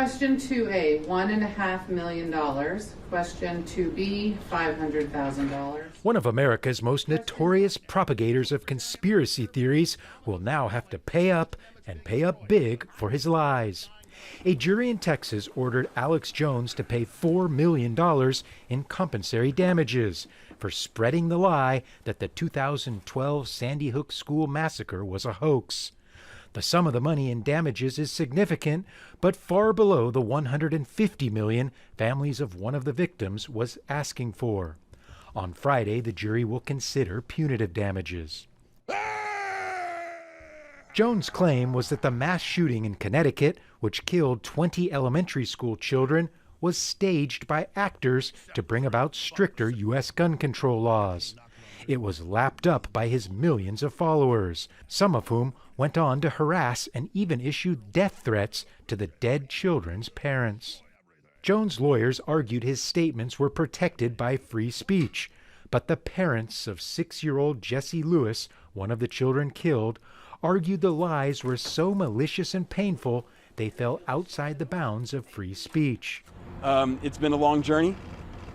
Question 2A, $1.5 million. Question 2B, $500,000. One of America's most notorious propagators of conspiracy theories will now have to pay up, and pay up big, for his lies. A jury in Texas ordered Alex Jones to pay $4 million in compensatory damages for spreading the lie that the 2012 Sandy Hook school massacre was a hoax. The sum of the money in damages is significant, but far below the $150 million families of one of the victims was asking for. On Friday, the jury will consider punitive damages. Jones' claim was that the mass shooting in Connecticut, which killed 20 elementary school children, was staged by actors to bring about stricter U.S. gun control laws. It was lapped up by his millions of followers, some of whom went on to harass and even issue death threats to the dead children's parents. Jones' lawyers argued his statements were protected by free speech, but the parents of 6-year-old Jesse Lewis, one of the children killed, argued the lies were so malicious and painful they fell outside the bounds of free speech. It's been a long journey,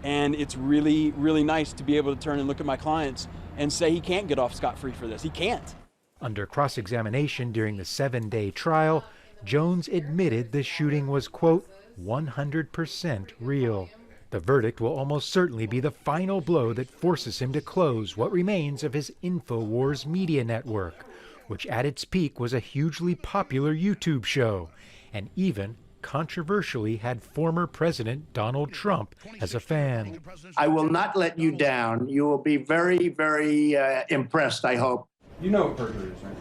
and it's really, really nice to be able to turn and look at my clients and say he can't get off scot-free for this. He can't. Under cross-examination during the 7-day trial, Jones admitted the shooting was, quote, 100% real. The verdict will almost certainly be the final blow that forces him to close what remains of his Infowars media network, which at its peak was a hugely popular YouTube show, and even controversially had former President Donald Trump as a fan. I will not let you down. You will be very, very impressed, I hope. You know what perjury is, right?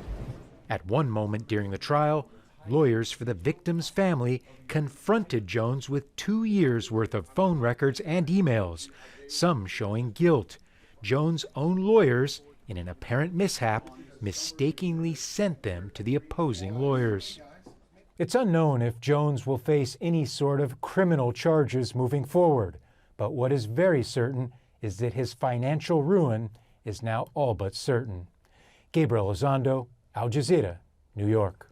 At one moment during the trial, lawyers for the victim's family confronted Jones with 2 years' worth of phone records and emails, some showing guilt. Jones' own lawyers, in an apparent mishap, mistakenly sent them to the opposing lawyers. It's unknown if Jones will face any sort of criminal charges moving forward, but what is very certain is that his financial ruin is now all but certain. Gabriel Elizondo, Al Jazeera, New York.